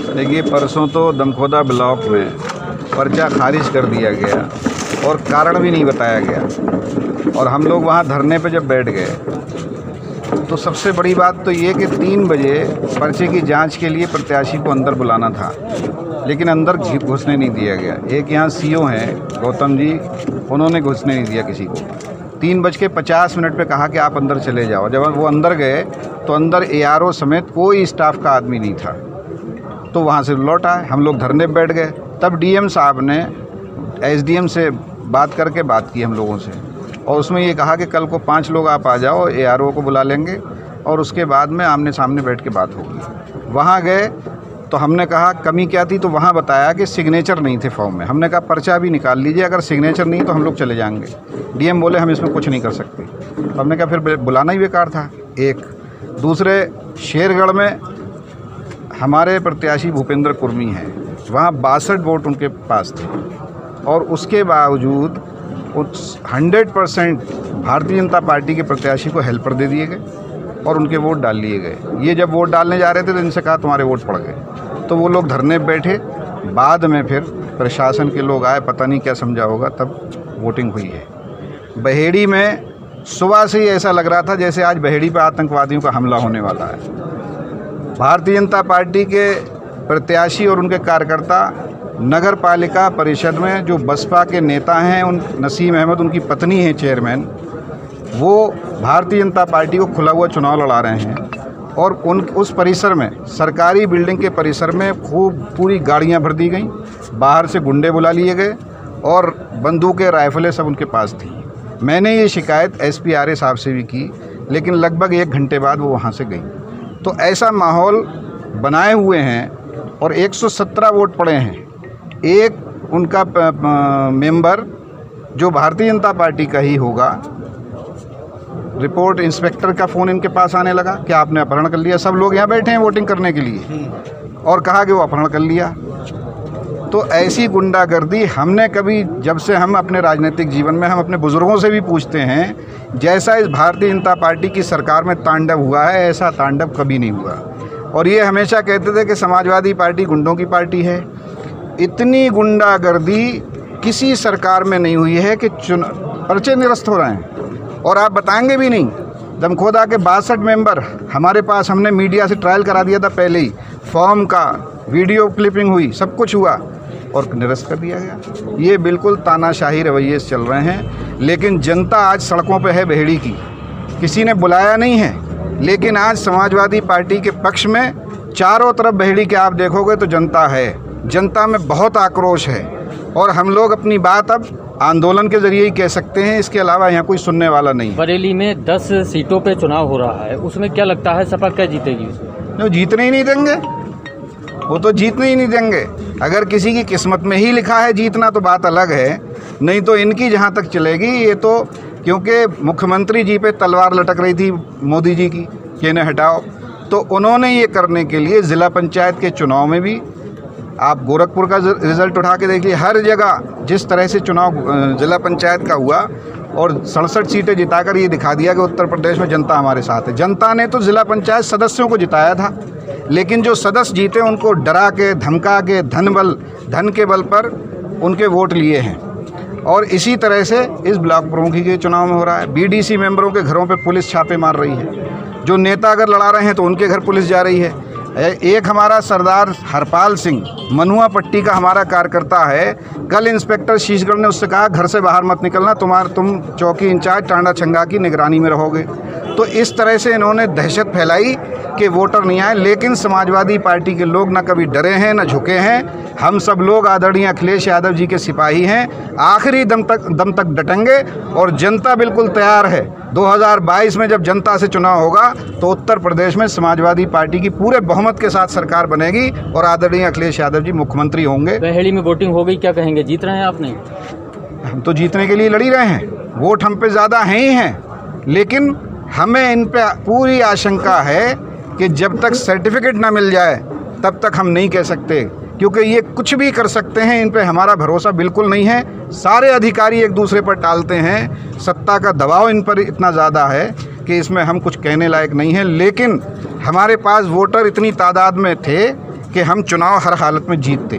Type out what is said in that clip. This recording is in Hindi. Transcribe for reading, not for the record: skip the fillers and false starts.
देखिए, परसों तो दमखोदा ब्लॉक में पर्चा खारिज कर दिया गया और कारण भी नहीं बताया गया। और हम लोग वहाँ धरने पे जब बैठ गए तो सबसे बड़ी बात तो ये कि 3 बजे पर्चे की जांच के लिए प्रत्याशी को अंदर बुलाना था, लेकिन अंदर घुसने नहीं दिया गया। एक यहाँ सीओ हैं गौतम जी, उन्होंने घुसने नहीं दिया किसी को। 3:50 पे कहा कि आप अंदर चले जाओ। जब वो अंदर गए तो अंदर ARO समेत कोई स्टाफ का आदमी नहीं था। तो वहाँ से लौट आए, हम लोग धरने पे बैठ गए। तब DM साहब ने SDM से बात की हम लोगों से, और उसमें ये कहा कि कल को 5 लोग आप आ जाओ, ARO को बुला लेंगे और उसके बाद में आमने सामने बैठ के बात होगी। वहाँ गए तो हमने कहा कमी क्या थी, तो वहाँ बताया कि सिग्नेचर नहीं थे फॉर्म में। हमने कहा पर्चा भी निकाल लीजिए, अगर सिग्नेचर नहीं तो हम लोग चले जाएंगे। DM बोले हम इसमें कुछ नहीं कर सकते। तो हमने कहा फिर बुलाना ही बेकार था। एक दूसरे शेरगढ़ में हमारे प्रत्याशी भूपेंद्र कुर्मी हैं, वहाँ 62 वोट उनके पास थे और उसके बावजूद 100% भारतीय जनता पार्टी के प्रत्याशी को हेल्पर दे दिए गए और उनके वोट डाल लिए गए। ये जब वोट डालने जा रहे थे तो इनसे कहा तुम्हारे वोट पड़ गए। तो वो लोग धरने पे बैठे। बाद में फिर प्रशासन के लोग आए, पता नहीं क्या समझा होगा, तब वोटिंग हुई है। बहेड़ी में सुबह से ही ऐसा लग रहा था जैसे आज बहेड़ी पर आतंकवादियों का हमला होने वाला है। भारतीय जनता पार्टी के प्रत्याशी और उनके कार्यकर्ता नगर पालिका परिषद में जो बसपा के नेता हैं, उन नसीम अहमद उनकी पत्नी हैं चेयरमैन, वो भारतीय जनता पार्टी को खुला हुआ चुनाव लड़ा रहे हैं। और उस परिसर में, सरकारी बिल्डिंग के परिसर में खूब पूरी गाड़ियां भर दी गई, बाहर से गुंडे बुला लिए गए और बंदूकें राइफलें सब उनके पास थी। मैंने ये शिकायत SP आर्य साहब से भी की, लेकिन लगभग 1 घंटे बाद वो वहाँ से गई। तो ऐसा माहौल बनाए हुए हैं और 117 वोट पड़े हैं। एक उनका मेंबर जो भारतीय जनता पार्टी का ही होगा, रिपोर्ट इंस्पेक्टर का फ़ोन इनके पास आने लगा कि आपने अपहरण कर लिया। सब लोग यहाँ बैठे हैं वोटिंग करने के लिए, और कहा कि वो अपहरण कर लिया। तो ऐसी गुंडागर्दी हमने कभी, जब से हम अपने राजनीतिक जीवन में, हम अपने बुज़ुर्गों से भी पूछते हैं, जैसा इस भारतीय जनता पार्टी की सरकार में तांडव हुआ है, ऐसा तांडव कभी नहीं हुआ। और ये हमेशा कहते थे कि समाजवादी पार्टी गुंडों की पार्टी है। इतनी गुंडागर्दी किसी सरकार में नहीं हुई है कि पर्चे निरस्त हो रहे हैं, और आप बताएंगे भी नहीं। दमखोदा के 62 मेंबर हमारे पास, हमने मीडिया से ट्रायल करा दिया था पहले ही, फॉर्म का वीडियो क्लिपिंग हुई, सब कुछ हुआ और निरस्त कर दिया गया। ये बिल्कुल तानाशाही रवैये चल रहे हैं। लेकिन जनता आज सड़कों पे है बहेड़ी की, किसी ने बुलाया नहीं है, लेकिन आज समाजवादी पार्टी के पक्ष में चारों तरफ बहेड़ी के आप देखोगे तो जनता है। जनता में बहुत आक्रोश है और हम लोग अपनी बात अब आंदोलन के जरिए ही कह सकते हैं, इसके अलावा यहाँ कोई सुनने वाला नहीं। बरेली में 10 सीटों पे चुनाव हो रहा है, उसमें क्या लगता है सपा क्या जीतेगी? वो जीतने ही नहीं देंगे, वो तो जीतने ही नहीं देंगे। अगर किसी की किस्मत में ही लिखा है जीतना तो बात अलग है, नहीं तो इनकी जहाँ तक चलेगी ये तो, क्योंकि मुख्यमंत्री जी पे तलवार लटक रही थी मोदी जी की कि इन्हें हटाओ, तो उन्होंने ये करने के लिए ज़िला पंचायत के चुनाव में भी, आप गोरखपुर का रिज़ल्ट उठा के देखिए, हर जगह जिस तरह से चुनाव ज़िला पंचायत का हुआ और 67 सीटें जिताकर ये दिखा दिया कि उत्तर प्रदेश में जनता हमारे साथ है। जनता ने तो ज़िला पंचायत सदस्यों को जिताया था, लेकिन जो सदस्य जीते उनको डरा के, धमका के, धन के बल पर उनके वोट लिए हैं। और इसी तरह से इस ब्लॉक प्रमुखी के चुनाव में हो रहा है। BDC मेंबरों के घरों पर पुलिस छापे मार रही है। जो नेता अगर लड़ा रहे हैं तो उनके घर पुलिस जा रही है। एक हमारा सरदार हरपाल सिंह मनुआ पट्टी का हमारा कार्यकर्ता है, कल इंस्पेक्टर शीशगढ़ ने उससे कहा घर से बाहर मत निकलना, तुम चौकी इंचार्ज टांडा छंगा की निगरानी में रहोगे। तो इस तरह से इन्होंने दहशत फैलाई कि वोटर नहीं आए। लेकिन समाजवादी पार्टी के लोग न कभी डरे हैं न झुके हैं। हम सब लोग आदरणीय अखिलेश यादव जी के सिपाही हैं, आखिरी दम तक डटेंगे और जनता बिल्कुल तैयार है। 2022 में जब जनता से चुनाव होगा तो उत्तर प्रदेश में समाजवादी पार्टी की पूरे बहुमत के साथ सरकार बनेगी और आदरणीय अखिलेश यादव जी मुख्यमंत्री होंगे। बहेड़ी में वोटिंग हो गई, क्या कहेंगे? जीत रहे हैं आपने? हम तो जीतने के लिए लड़ी रहे हैं, वोट हम पे ज़्यादा हैं ही हैं, लेकिन हमें इन पे पूरी आशंका है कि जब तक सर्टिफिकेट ना मिल जाए तब तक हम नहीं कह सकते, क्योंकि ये कुछ भी कर सकते हैं। इन पे हमारा भरोसा बिल्कुल नहीं है। सारे अधिकारी एक दूसरे पर टालते हैं, सत्ता का दबाव इन पर इतना ज़्यादा है कि इसमें हम कुछ कहने लायक नहीं हैं। लेकिन हमारे पास वोटर इतनी तादाद में थे कि हम चुनाव हर हालत में जीतते।